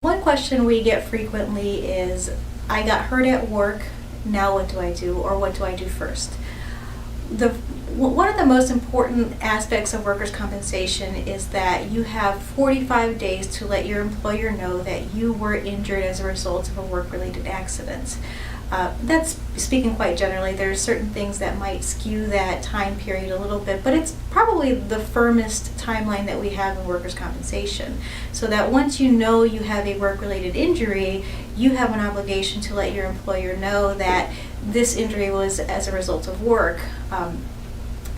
One question we get frequently is, I got hurt at work, now what do I do, or what do I do first? One of the most important aspects of workers' compensation is that you have 45 days to let your employer know that you were injured as a result of a work-related accident. That's speaking quite generally. There are certain things that might skew that time period a little bit, but it's probably the firmest timeline that we have in workers' compensation. So that once you know you have a work-related injury, you have an obligation to let your employer know that this injury was as a result of work.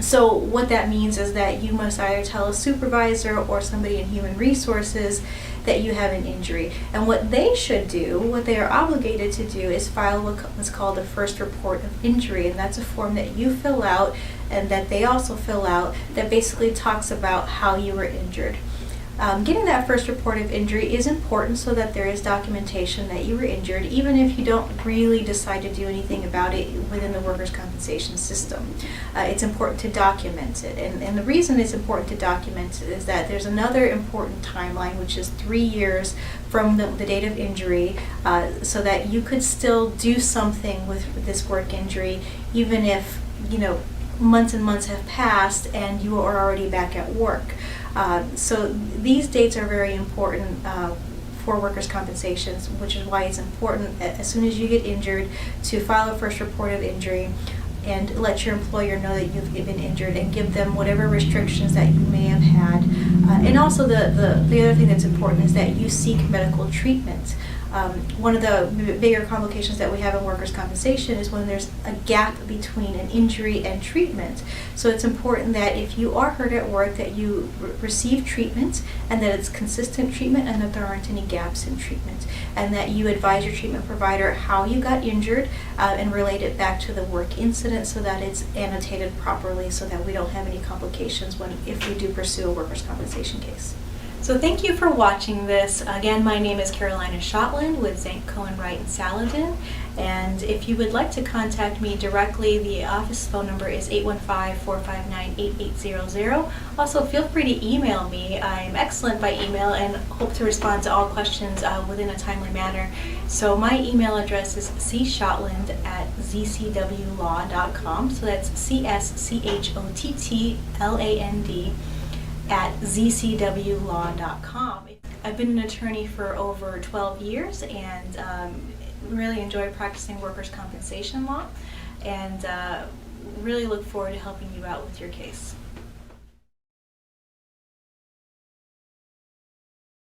So what that means is that you must either tell a supervisor or somebody in human resources that you have an injury. And what they should do, what they are obligated to do, is file what's called a first report of injury. And that's a form that you fill out and that they also fill out that basically talks about how you were injured. Getting that first report of injury is important so that there is documentation that you were injured, even if you don't really decide to do anything about it within the workers' compensation system. It's important to document it. And the reason it's important to document it is that there's another important timeline, which is 3 years from the date of injury, so that you could still do something with this work injury, even if, months and months have passed and you are already back at work. So these dates are very important for workers' compensation, which is why it's important as soon as you get injured to file a first report of injury and let your employer know that you've been injured and give them whatever restrictions that you may have had. And also the other thing that's important is that you seek medical treatment. One of the bigger complications that we have in workers' compensation is when there's a gap between an injury and treatment. So it's important that if you are hurt at work that you receive treatment and that it's consistent treatment and that there aren't any gaps in treatment, and that you advise your treatment provider how you got injured and relate it back to the work incident so that it's annotated properly so that we don't have any complications if we do pursue a workers' compensation case. So thank you for watching this. Again, my name is Schottland with Zanck, Coen, Wright, and Saladin. And if you would like to contact me directly, the office phone number is 815-459-8800. Also, feel free to email me. I'm excellent by email and hope to respond to all questions within a timely manner. So my email address is cshotland@zcwlaw.com. So that's CSCHOTTLAND @zcwlaw.com. I've been an attorney for over 12 years and really enjoy practicing workers' compensation law, and really look forward to helping you out with your case.